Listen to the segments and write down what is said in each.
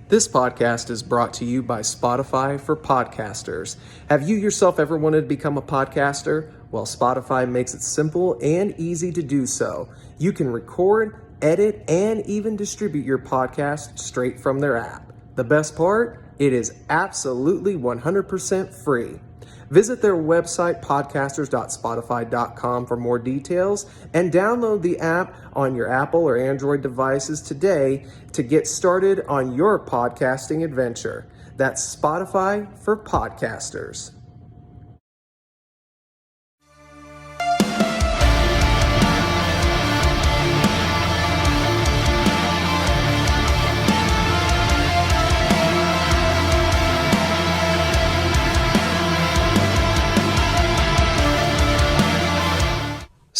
This podcast is brought to you by Spotify for podcasters. Have you yourself ever wanted to become a podcaster? Well, Spotify makes it simple and easy to do so. You can record, edit, and even distribute your podcast straight from their app. The best part? It is absolutely 100% free. Visit their website, podcasters.spotify.com, for more details, and download the app on your Apple or Android devices today to get started on your podcasting adventure. That's Spotify for podcasters.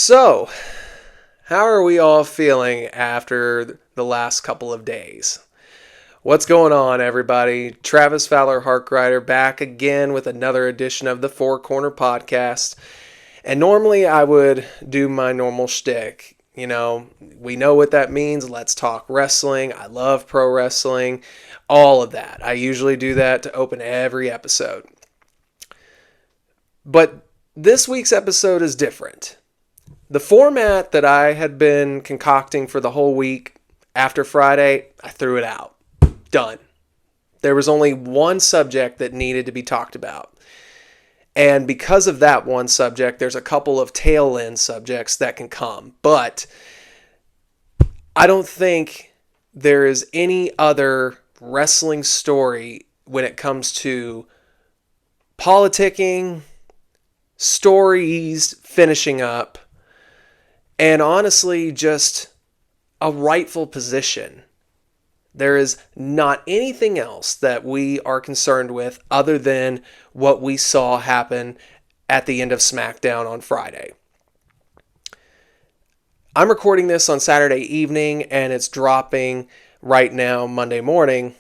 So, how are we all feeling after the last couple of days? What's going on, everybody? Travis Fowler Harkrider back again with another edition of the Four Corner Podcast. And normally I would do my normal shtick. You know, we know what that means. Let's talk wrestling. I love pro wrestling. All of that. I usually do that to open every episode. But this week's episode is different. The format that I had been concocting for the whole week after Friday, I threw it out. Done. There was only one subject that needed to be talked about. And because of that one subject, there's a couple of tail end subjects that can come. But I don't think there is any other wrestling story when it comes to politicking, stories finishing up, and honestly, just a rightful position. There is not anything else that we are concerned with other than what we saw happen at the end of SmackDown on Friday. I'm recording this on Saturday evening, and it's dropping right now Monday morning.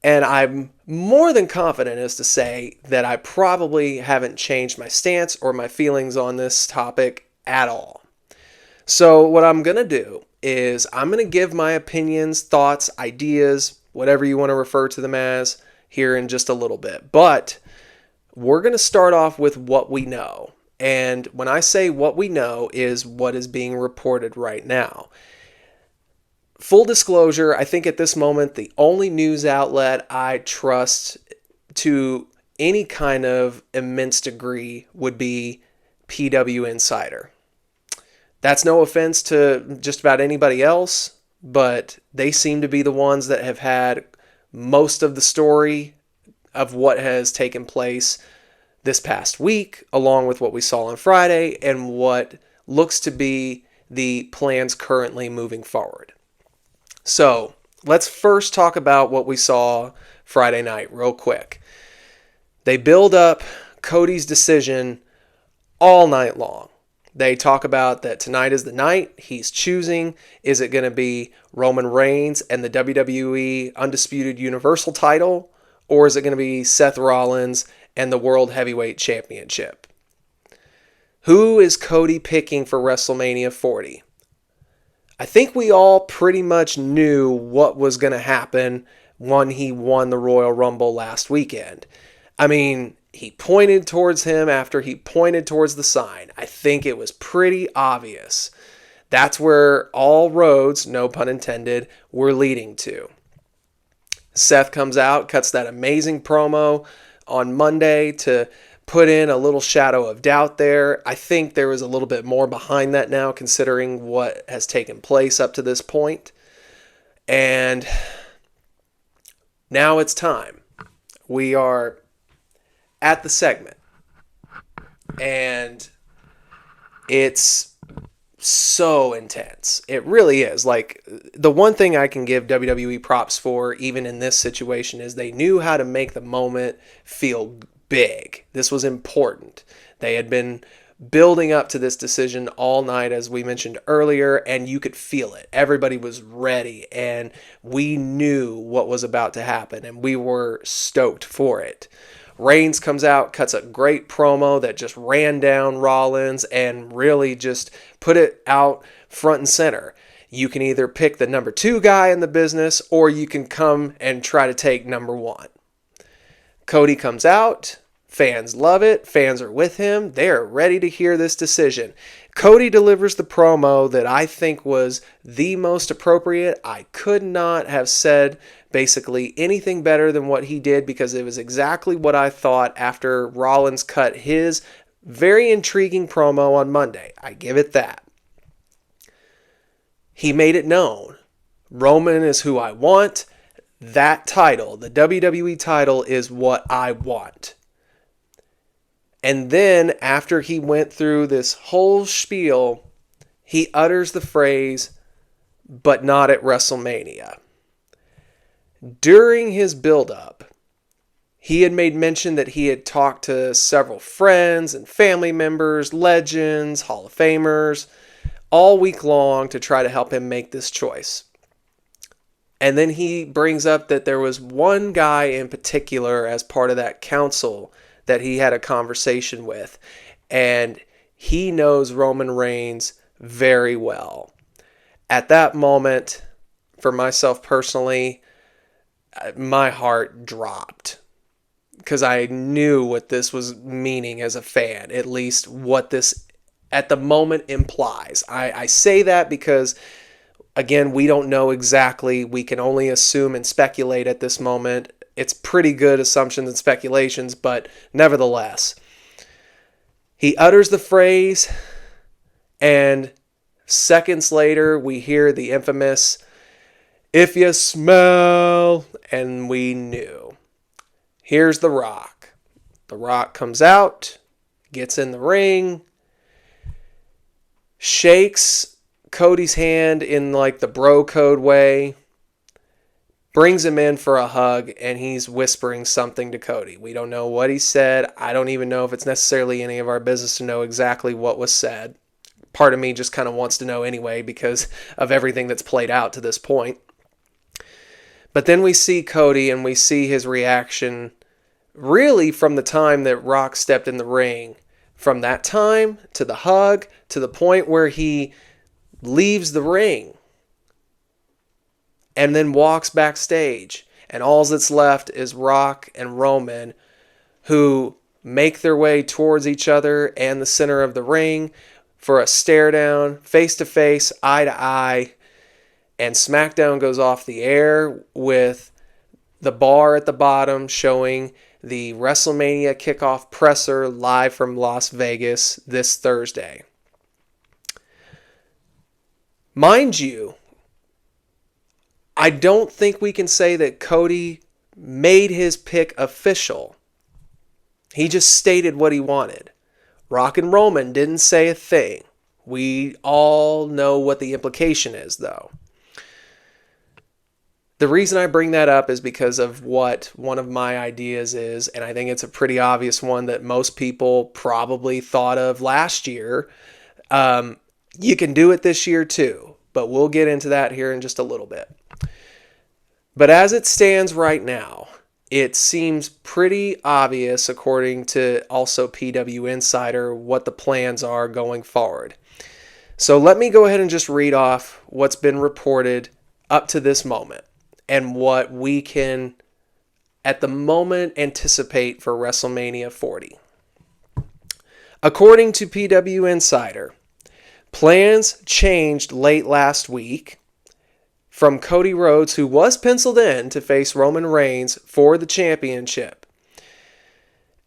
And I'm more than confident as to say that I probably haven't changed my stance or my feelings on this topic at all. So what I'm going to do is I'm going to give my opinions, thoughts, ideas, whatever you want to refer to them as, here in just a little bit. But we're going to start off with what we know. And when I say what we know is what is being reported right now. Full disclosure, I think at this moment, the only news outlet I trust to any kind of immense degree would be PW Insider. That's no offense to just about anybody else, but they seem to be the ones that have had most of the story of what has taken place this past week, along with what we saw on Friday and what looks to be the plans currently moving forward. So let's first talk about what we saw Friday night real quick. They build up Cody's decision all night long. They talk about that tonight is the night he's choosing. Is it going to be Roman Reigns and the WWE Undisputed Universal title? Or is it going to be Seth Rollins and the World Heavyweight Championship? Who is Cody picking for WrestleMania 40? I think we all pretty much knew what was going to happen when he won the Royal Rumble last weekend. I mean, he pointed towards him after he pointed towards the sign. I think it was pretty obvious. That's where all roads, no pun intended, were leading to. Seth comes out, cuts that amazing promo on Monday to put in a little shadow of doubt there. I think there was a little bit more behind that now, considering what has taken place up to this point. And now it's time. We are at the segment, and it's so intense. It really is. Like, the one thing I can give WWE props for, even in this situation, is they knew how to make the moment feel big. This was important. They had been building up to this decision all night, as we mentioned earlier, and you could feel it. Everybody was ready, and we knew what was about to happen, and we were stoked for it. Reigns comes out, cuts a great promo that just ran down Rollins and really just put it out front and center. You can either pick the number 2 guy in the business, or you can come and try to take number 1. Cody comes out. Fans love it. Fans are with him. They are ready to hear this decision. Cody delivers the promo that I think was the most appropriate. I could not have said basically anything better than what he did, because it was exactly what I thought after Rollins cut his very intriguing promo on Monday. I give it that. He made it known. Roman is who I want. That title, the WWE title, is what I want. And then after he went through this whole spiel, he utters the phrase, "but not at WrestleMania." During his build-up, he had made mention that he had talked to several friends and family members, legends, Hall of Famers, all week long to try to help him make this choice. And then he brings up that there was one guy in particular as part of that council that he had a conversation with, and he knows Roman Reigns very well. At that moment, for myself personally, my heart dropped, because I knew what this was meaning as a fan, at least what this at the moment implies. I say that because, again, we don't know exactly. We can only assume and speculate at this moment. It's pretty good assumptions and speculations, but nevertheless, he utters the phrase, and seconds later, we hear the infamous, "If you smell," and we knew. Here's The Rock. The Rock comes out, gets in the ring, shakes Cody's hand in like the bro code way, brings him in for a hug, and he's whispering something to Cody. We don't know what he said. I don't even know if it's necessarily any of our business to know exactly what was said. Part of me just kind of wants to know anyway because of everything that's played out to this point. But then we see Cody, and we see his reaction really from the time that Rock stepped in the ring. From that time to the hug to the point where he leaves the ring and then walks backstage. And all that's left is Rock and Roman, who make their way towards each other and the center of the ring for a stare down, face to face, eye to eye. And SmackDown goes off the air with the bar at the bottom showing the WrestleMania kickoff presser live from Las Vegas this Thursday. Mind you, I don't think we can say that Cody made his pick official. He just stated what he wanted. Rock and Roman didn't say a thing. We all know what the implication is, though. The reason I bring that up is because of what one of my ideas is, and I think it's a pretty obvious one that most people probably thought of last year. You can do it this year too, but we'll get into that here in just a little bit. But as it stands right now, it seems pretty obvious, according to also PW Insider, what the plans are going forward. So let me go ahead and just read off what's been reported up to this moment and what we can, at the moment, anticipate for WrestleMania 40. According to PW Insider, plans changed late last week from Cody Rhodes, who was penciled in to face Roman Reigns for the championship.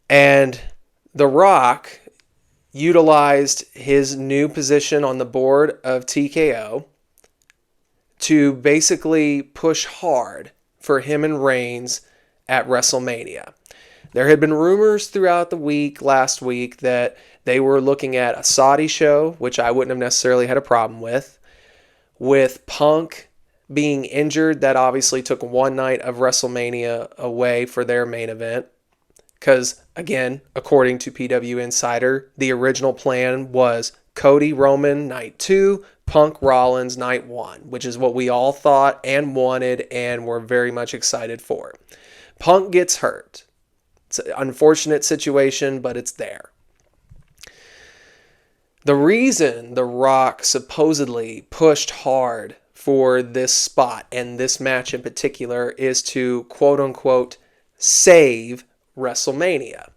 And The Rock utilized his new position on the board of TKO to basically push hard for him and Reigns at WrestleMania. There had been rumors throughout the week, last week, that they were looking at a Saudi show, which I wouldn't have necessarily had a problem with Punk being injured. That obviously took one night of WrestleMania away for their main event. Because, again, according to PW Insider, the original plan was Cody Roman night 2, Punk Rollins night 1, which is what we all thought and wanted and were very much excited for. Punk gets hurt. It's an unfortunate situation, but it's there. The reason The Rock supposedly pushed hard for this spot and this match in particular is to quote unquote save WrestleMania.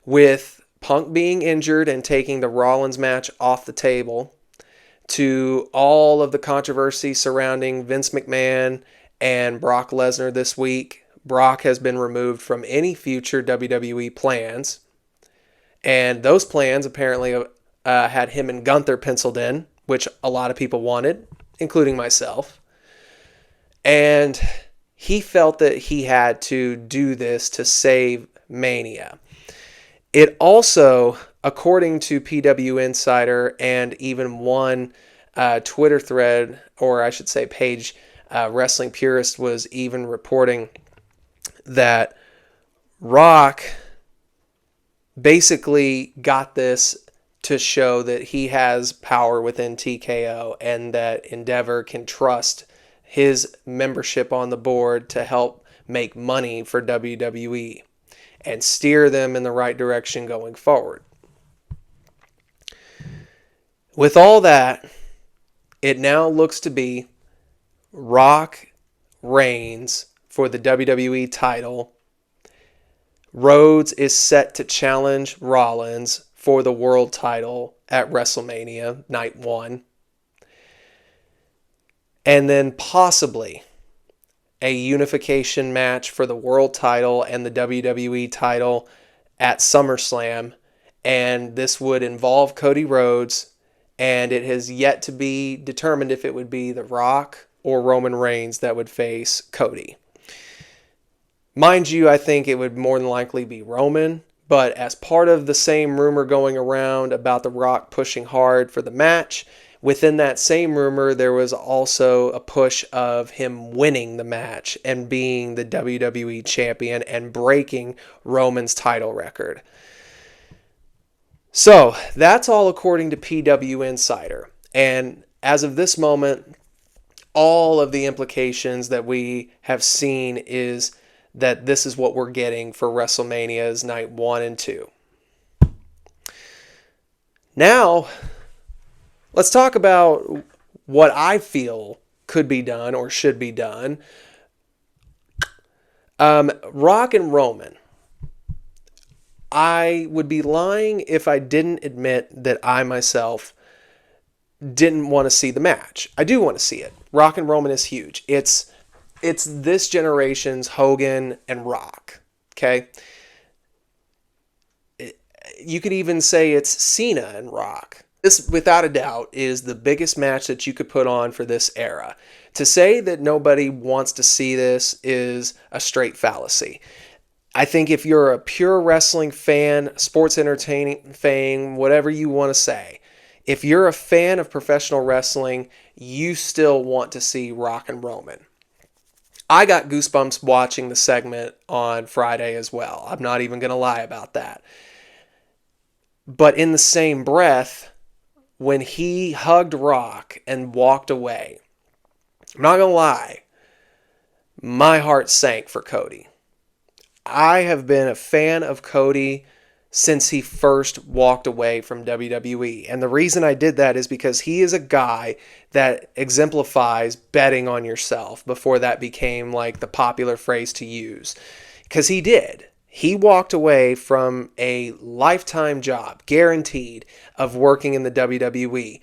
With Punk being injured and taking the Rollins match off the table, to all of the controversy surrounding Vince McMahon and Brock Lesnar this week, Brock has been removed from any future WWE plans. And those plans apparently had him and Gunther penciled in, which a lot of people wanted, including myself. And he felt that he had to do this to save Mania. It also, according to PW Insider and even one Twitter thread, or I should say page, Wrestling Purist was even reporting that Rock basically got this to show that he has power within TKO and that Endeavor can trust his membership on the board to help make money for WWE and steer them in the right direction going forward. With all that, it now looks to be Rock reigns for the WWE title. Rhodes is set to challenge Rollins for the world title at WrestleMania Night 1. And then possibly a unification match for the world title and the WWE title at SummerSlam. And this would involve Cody Rhodes. And it has yet to be determined if it would be The Rock or Roman Reigns that would face Cody. Mind you, I think it would more than likely be Roman, but as part of the same rumor going around about The Rock pushing hard for the match, within that same rumor, there was also a push of him winning the match and being the WWE champion and breaking Roman's title record. So that's all according to PW Insider. And as of this moment, all of the implications that we have seen is that this is what we're getting for WrestleMania's Night 1 and 2. Now, let's talk about what I feel could be done or should be done. Rock and Roman. I would be lying if I didn't admit that I myself didn't want to see the match. I do want to see it. Rock and Roman is huge. It's this generation's Hogan and Rock, okay? You could even say it's Cena and Rock. This, without a doubt, is the biggest match that you could put on for this era. To say that nobody wants to see this is a straight fallacy. I think if you're a pure wrestling fan, sports entertaining fan, whatever you want to say, if you're a fan of professional wrestling, you still want to see Rock and Roman. I got goosebumps watching the segment on Friday as well. I'm not even going to lie about that. But in the same breath, when he hugged Rock and walked away, I'm not going to lie, my heart sank for Cody. I have been a fan of Cody since he first walked away from WWE. And the reason I did that is because he is a guy that exemplifies betting on yourself before that became like the popular phrase to use. Because he did. He walked away from a lifetime job, guaranteed, of working in the WWE.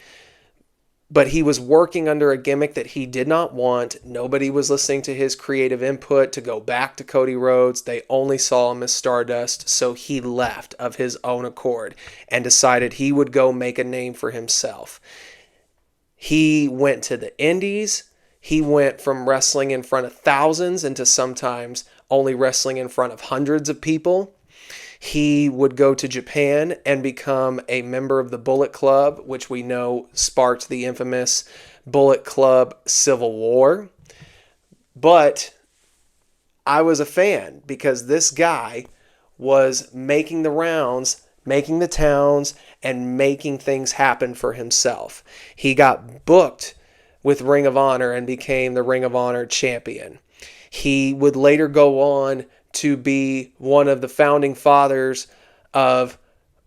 But he was working under a gimmick that he did not want. Nobody was listening to his creative input to go back to Cody Rhodes. They only saw him as Stardust, so he left of his own accord and decided he would go make a name for himself. He went to the Indies. He went from wrestling in front of thousands into sometimes only wrestling in front of hundreds of people. He would go to Japan and become a member of the Bullet Club, which we know sparked the infamous Bullet Club Civil War. But I was a fan because this guy was making the rounds, making the towns, and making things happen for himself. He got booked with Ring of Honor and became the Ring of Honor champion. He would later go on to be one of the founding fathers of,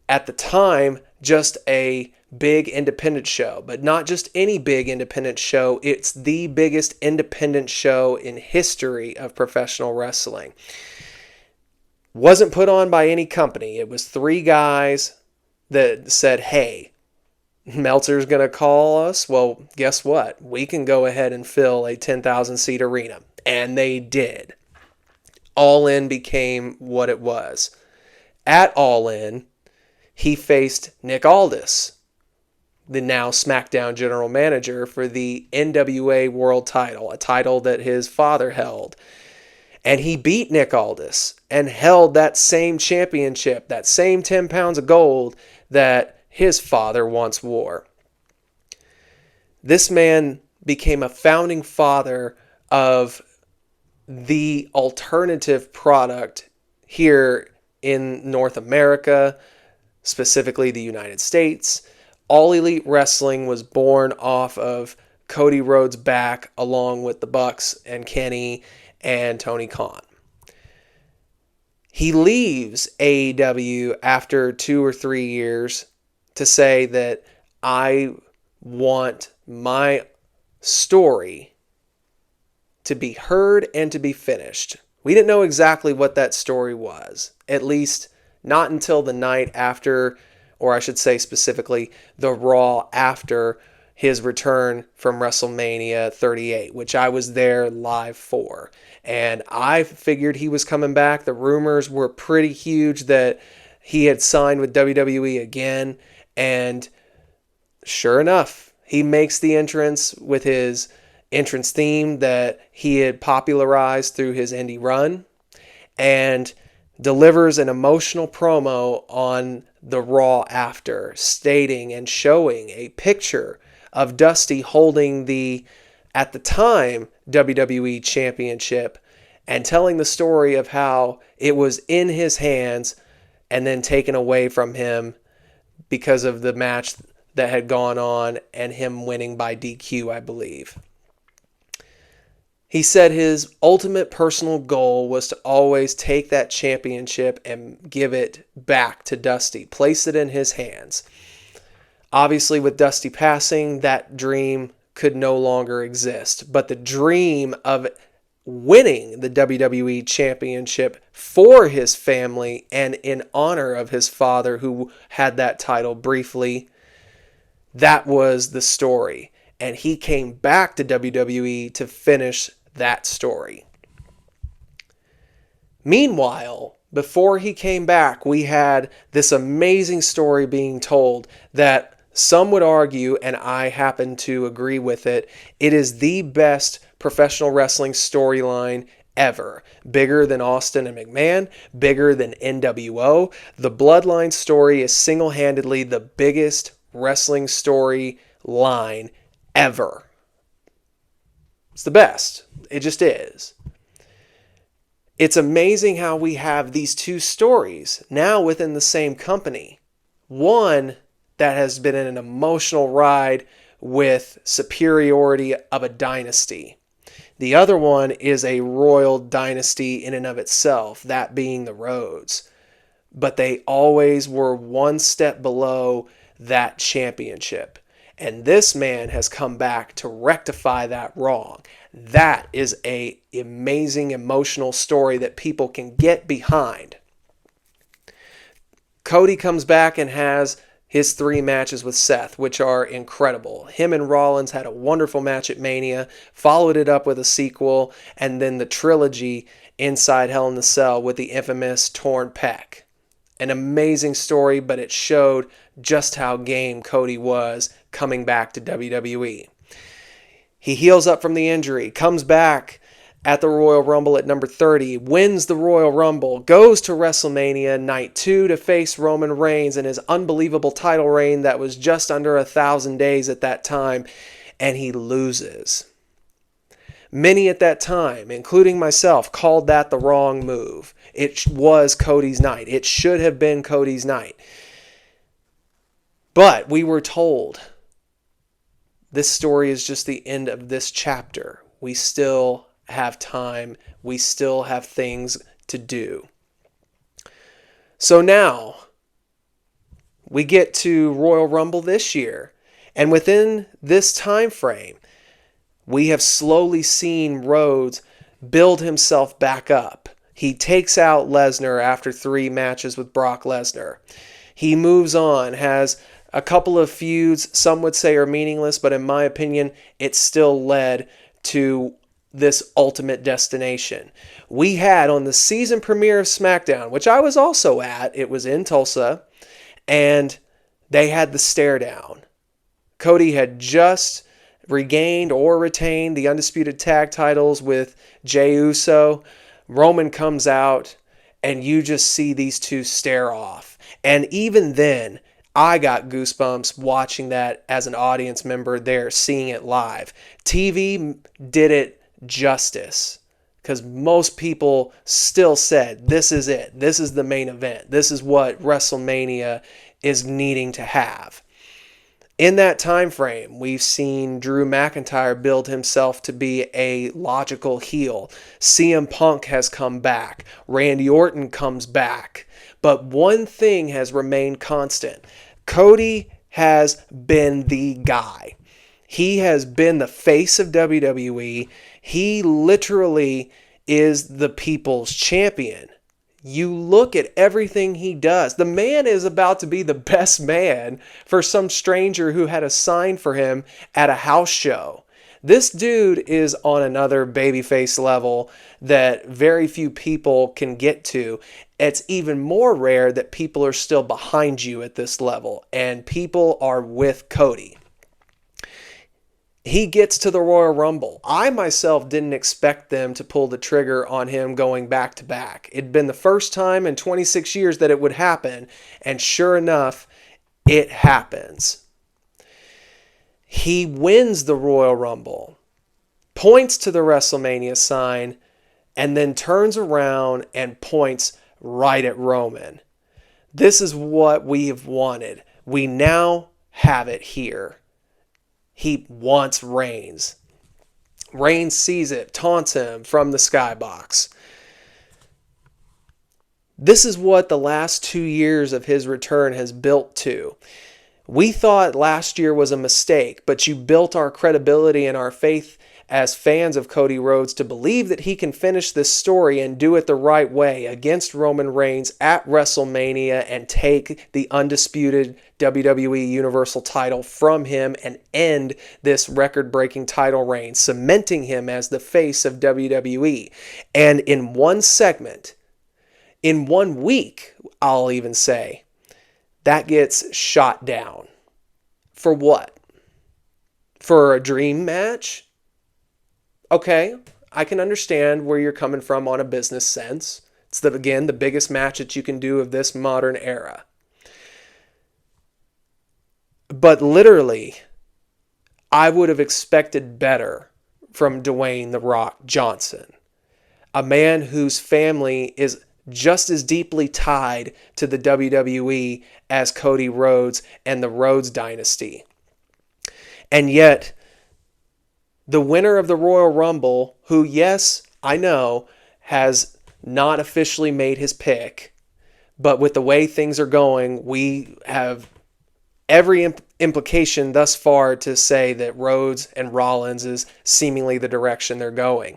at the time, just a big independent show, but not just any big independent show. It's the biggest independent show in history of professional wrestling. Wasn't put on by any company. It was three guys that said, hey, Meltzer's going to call us. Well, guess what? We can go ahead and fill a 10,000 seat arena. And they did. All In became what it was. At All In, he faced Nick Aldis, the now SmackDown general manager, for the NWA World title, a title that his father held. And he beat Nick Aldis and held that same championship, that same 10 pounds of gold that his father once wore. This man became a founding father of the alternative product here in North America, specifically the United States. All Elite Wrestling was born off of Cody Rhodes' back, along with the Bucks and Kenny and Tony Khan. He leaves AEW after 2 or 3 years to say that I want my story to be heard and to be finished. We didn't know exactly what that story was, at least not until the night after, or I should say specifically the Raw after his return from WrestleMania 38, which I was there live for. And I figured he was coming back. The rumors were pretty huge that he had signed with WWE again. And sure enough, he makes the entrance with his entrance theme that he had popularized through his indie run, and delivers an emotional promo on the Raw after, stating and showing a picture of Dusty holding the, at the time, WWE Championship, and telling the story of how it was in his hands and then taken away from him because of the match that had gone on and him winning by DQ, I believe. He said his ultimate personal goal was to always take that championship and give it back to Dusty, place it in his hands. Obviously, with Dusty passing, that dream could no longer exist. But the dream of winning the WWE Championship for his family and in honor of his father, who had that title briefly, that was the story. And he came back to WWE to finish that story. Meanwhile, before he came back, we had this amazing story being told that some would argue, and I happen to agree with it, it is the best professional wrestling storyline ever. Bigger than Austin and McMahon, bigger than NWO. The Bloodline story is single-handedly the biggest wrestling storyline ever. It's the best. It just is. It's amazing how we have these two stories now within the same company. One that has been an emotional ride with superiority of a dynasty. The other one is a royal dynasty in and of itself, that being the Rhodes. But they always were one step below that championship. And this man has come back to rectify that wrong. That is an amazing emotional story that people can get behind. Cody comes back and has his 3 matches with Seth, which are incredible. Him and Rollins had a wonderful match at Mania, followed it up with a sequel, and then the trilogy inside Hell in the Cell with the infamous torn pec. An amazing story, but it showed just how game Cody was coming back to WWE. He heals up from the injury, comes back at the Royal Rumble at number 30, wins the Royal Rumble, goes to WrestleMania Night 2 to face Roman Reigns in his unbelievable title reign that was just under 1,000 days at that time, and he loses. Many at that time, including myself, called that the wrong move. It was Cody's night. It should have been Cody's night. But we were told this story is just the end of this chapter. We still have time. We still have things to do. So now We get to Royal Rumble this year, and within this time frame, we have slowly seen Rhodes build himself back up. He takes out Lesnar after 3 matches with Brock Lesnar. He moves on, has a couple of feuds some would say are meaningless, but in my opinion, it still led to this ultimate destination. We had on the season premiere of SmackDown, which I was also at, it was in Tulsa, and they had the stare down. Cody had just regained or retained the undisputed tag titles with Jey Uso. Roman comes out, and you just see these two stare off. And even then, I got goosebumps watching that as an audience member there, seeing it live. TV did it justice, because most people still said, this is it. This is the main event. This is what WrestleMania is needing to have. In that time frame, we've seen Drew McIntyre build himself to be a logical heel. CM Punk has come back. Randy Orton comes back. But one thing has remained constant. Cody has been the guy. He has been the face of WWE. He literally is the people's champion. You look at everything he does. The man is about to be the best man for some stranger who had a sign for him at a house show. This dude is on another babyface level that very few people can get to. It's even more rare that people are still behind you at this level, and people are with Cody. He gets to the Royal Rumble. I myself didn't expect them to pull the trigger on him going back to back. It'd been the first time in 26 years that it would happen, and sure enough, it happens. He wins the Royal Rumble, points to the WrestleMania sign, and then turns around and points right at Roman. This is what we have wanted. We now have it here. He wants Reigns. Reigns sees it, taunts him from the skybox. This is what the last 2 years of his return has built to. We thought last year was a mistake, but you built our credibility and our faith as fans of Cody Rhodes to believe that he can finish this story and do it the right way against Roman Reigns at WrestleMania and take the undisputed WWE Universal title from him and end this record-breaking title reign, cementing him as the face of WWE. And in one segment, in 1 week, I'll even say, that gets shot down. For what? For a dream match? Okay, I can understand where you're coming from on a business sense. It's, again, the biggest match that you can do of this modern era. But literally, I would have expected better from Dwayne "The Rock" Johnson, a man whose family is just as deeply tied to the WWE as Cody Rhodes and the Rhodes dynasty. And yet, the winner of the Royal Rumble, who, yes, I know, has not officially made his pick, but with the way things are going, we have every implication thus far to say that Rhodes and Rollins is seemingly the direction they're going.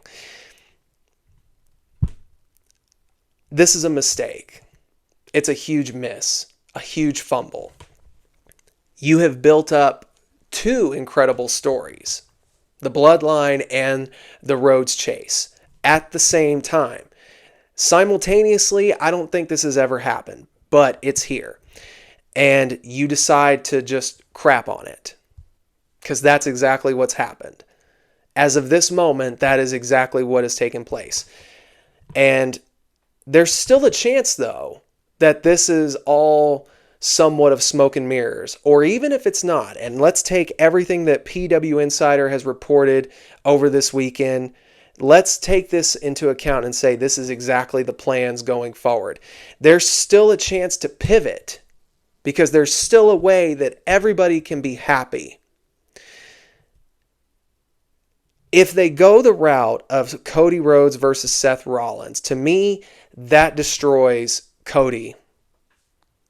This is a mistake. It's a huge miss, a huge fumble. You have built up 2 incredible stories, the Bloodline and the Rhodes Chase, at the same time. Simultaneously, I don't think this has ever happened, but it's here. And you decide to just crap on it, because that's exactly what's happened. As of this moment, that is exactly what has taken place. And there's still a chance, though, that this is all somewhat of smoke and mirrors, or even if it's not, and let's take everything that PW Insider has reported over this weekend, let's take this into account and say this is exactly the plans going forward. There's still a chance to pivot, because there's still a way that everybody can be happy. If they go the route of Cody Rhodes versus Seth Rollins, to me, that destroys Cody.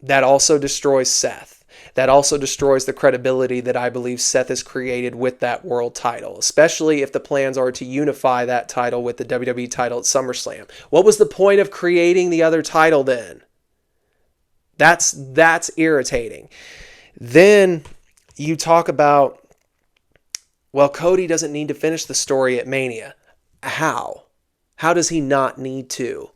that also destroys Seth. That also destroys the credibility that I believe Seth has created with that world title, especially if the plans are to unify that title with the WWE title at SummerSlam. What was the point of creating the other title then? That's irritating. Then you talk about, well, Cody doesn't need to finish the story at Mania. How? How does he not need to?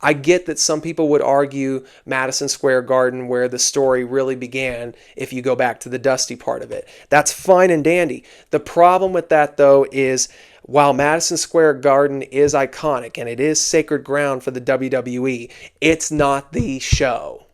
I get that some people would argue Madison Square Garden, where the story really began, if you go back to the Dusty part of it. That's fine and dandy. The problem with that, though, is while Madison Square Garden is iconic and it is sacred ground for the WWE, it's not the show.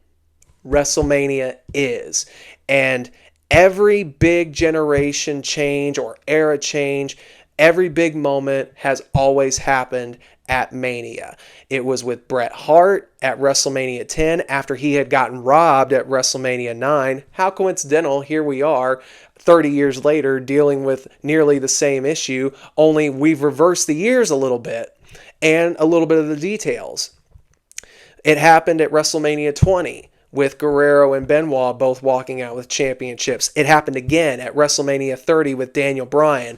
WrestleMania is. And every big generation change or era change, every big moment has always happened at Mania. It was with Bret Hart at WrestleMania 10 after he had gotten robbed at WrestleMania 9. How coincidental, here we are 30 years later dealing with nearly the same issue, only we've reversed the years a little bit and a little bit of the details. It happened at WrestleMania 20 with Guerrero and Benoit both walking out with championships. It happened again at WrestleMania 30 with Daniel Bryan.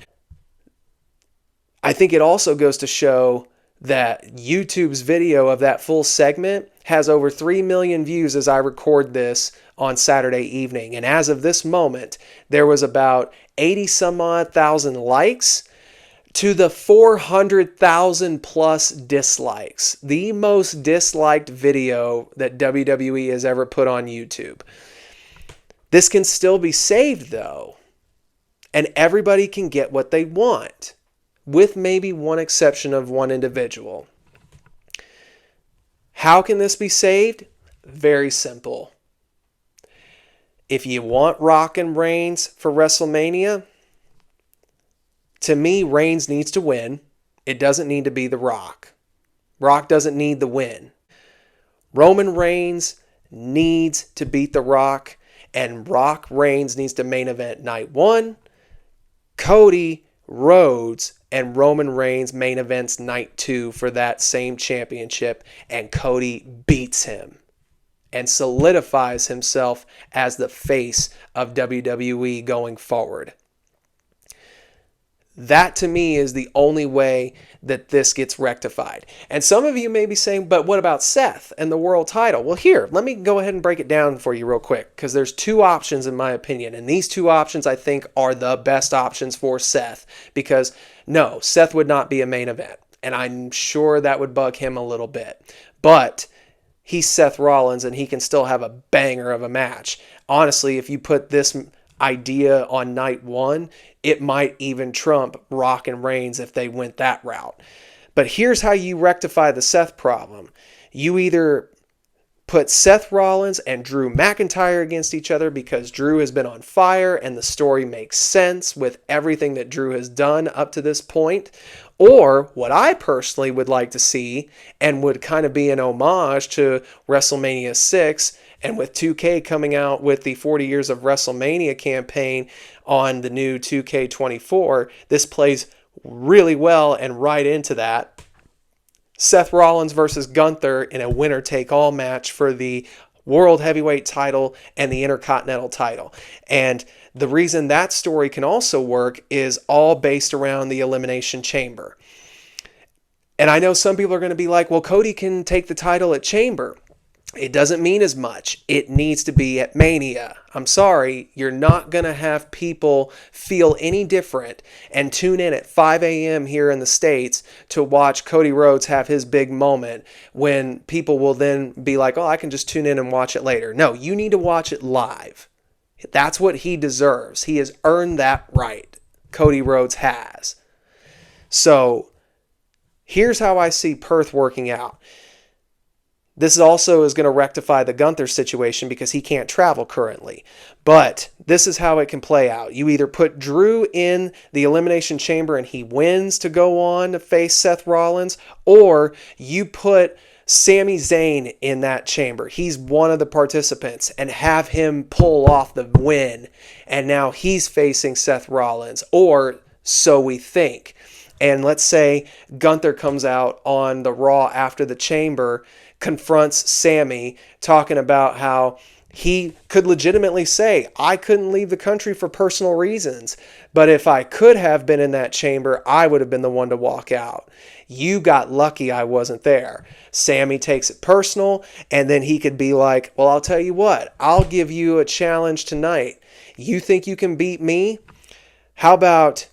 I think it also goes to show that YouTube's video of that full segment has over 3 million views as I record this on Saturday evening. And as of this moment, there was about 80 some odd thousand likes to the 400,000 plus dislikes. The most disliked video that WWE has ever put on YouTube. This can still be saved though. And everybody can get what they want, with maybe one exception of one individual. How can this be saved? Very simple. If you want Rock and Reigns for WrestleMania, to me, Reigns needs to win. It doesn't need to be The Rock. Rock doesn't need the win. Roman Reigns needs to beat The Rock, and Rock Reigns needs to main event night 1. Cody Rhodes and Roman Reigns main events night 2 for that same championship, and Cody beats him and solidifies himself as the face of WWE going forward. That to me is the only way that this gets rectified. And some of you may be saying, but what about Seth and the world title? Well, here, let me go ahead and break it down for you real quick, because there's 2 options in my opinion. And these 2 options I think are the best options for Seth, because no, Seth would not be a main event. And I'm sure that would bug him a little bit. But he's Seth Rollins and he can still have a banger of a match. Honestly, if you put this idea on night 1, it might even trump Rock and Reigns if they went that route. But here's how you rectify the Seth problem. You either put Seth Rollins and Drew McIntyre against each other, because Drew has been on fire and the story makes sense with everything that Drew has done up to this point. Or what I personally would like to see, and would kind of be an homage to WrestleMania 6, and with 2K coming out with the 40 Years of WrestleMania campaign on the new 2K24, this plays really well and right into that. Seth Rollins versus Gunther in a winner-take-all match for the World Heavyweight title and the Intercontinental title. And the reason that story can also work is all based around the Elimination Chamber. And I know some people are going to be like, well, Cody can take the title at Chamber. It doesn't mean as much. It needs to be at Mania. I'm sorry, you're not going to have people feel any different and tune in at 5 a.m. here in the States to watch Cody Rhodes have his big moment, when people will then be like, oh, I can just tune in and watch it later. No, you need to watch it live. That's what he deserves. He has earned that right. Cody Rhodes has. So here's how I see Perth working out. This also is going to rectify the Gunther situation because he can't travel currently. But this is how it can play out. You either put Drew in the Elimination Chamber and he wins to go on to face Seth Rollins, or you put Sami Zayn in that chamber. He's one of the participants, and have him pull off the win. And now he's facing Seth Rollins, or so we think. and let's say Gunther comes out on the Raw after the Chamber, confronts Sammy, talking about how he could legitimately say, I couldn't leave the country for personal reasons, but if I could have been in that chamber, I would have been the one to walk out. You got lucky I wasn't there. Sammy takes it personal, and then he could be like, well, I'll tell you what, I'll give you a challenge tonight. You think you can beat me? How about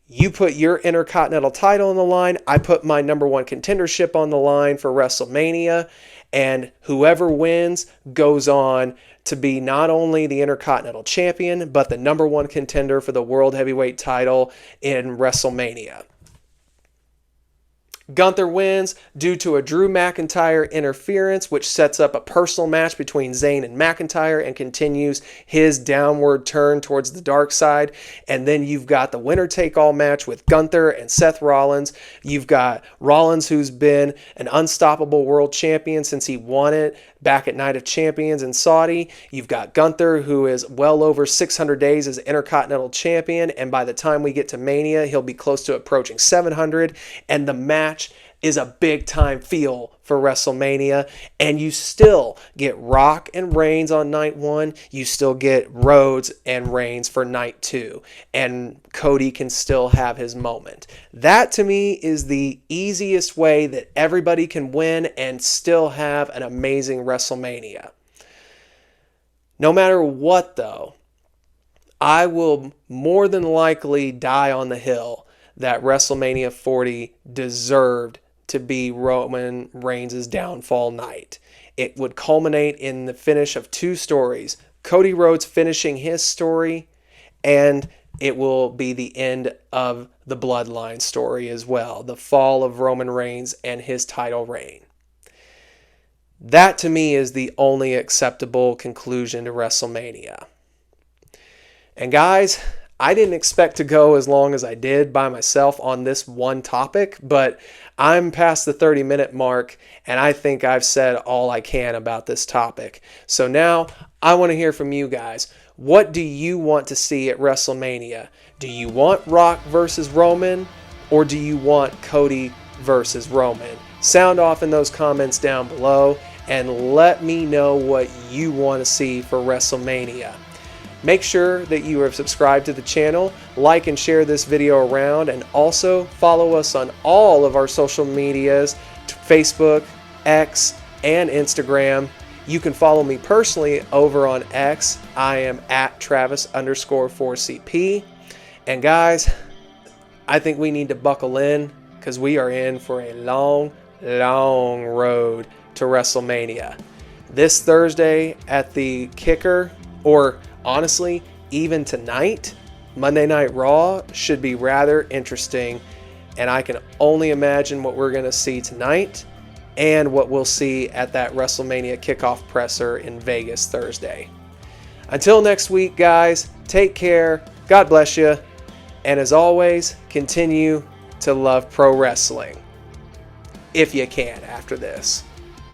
you put your Intercontinental title on the line, I put my number one contendership on the line for WrestleMania, and whoever wins goes on to be not only the Intercontinental Champion, but the number one contender for the World Heavyweight title in WrestleMania. Gunther wins due to a Drew McIntyre interference, which sets up a personal match between Zayn and McIntyre and continues his downward turn towards the dark side. And then you've got the winner-take-all match with Gunther and Seth Rollins. You've got Rollins, who's been an unstoppable world champion since he won it back at Night of Champions in Saudi. You've got Gunther, who is well over 600 days as Intercontinental Champion, and by the time we get to Mania, he'll be close to approaching 700, and the match is a big-time feel for WrestleMania, and you still get Rock and Reigns on night one, you still get Rhodes and Reigns for night two, and Cody can still have his moment. That, to me, is the easiest way that everybody can win and still have an amazing WrestleMania. No matter what, though, I will more than likely die on the hill that WrestleMania 40 deserved to be Roman Reigns' downfall night. It would culminate in the finish of two stories, Cody Rhodes finishing his story, and it will be the end of the Bloodline story as well, the fall of Roman Reigns and his title reign. That, to me, is the only acceptable conclusion to WrestleMania. And guys, I didn't expect to go as long as I did by myself on this one topic, but I'm past the 30-minute mark, and I think I've said all I can about this topic. So now I want to hear from you guys. What do you want to see at WrestleMania? Do you want Rock versus Roman, or do you want Cody versus Roman? Sound off in those comments down below, and let me know what you want to see for WrestleMania. Make sure that you are subscribed to the channel, like and share this video around, and also follow us on all of our social medias, Facebook, X, and Instagram. You can follow me personally over on X. I am at Travis_4CP. And guys, I think we need to buckle in because we are in for a long, long road to WrestleMania. This Thursday at the Kicker, or honestly, even tonight, Monday Night Raw should be rather interesting, and I can only imagine what we're going to see tonight and what we'll see at that WrestleMania kickoff presser in Vegas Thursday. Until next week, guys, take care, God bless you, and as always, continue to love pro wrestling. If you can after this.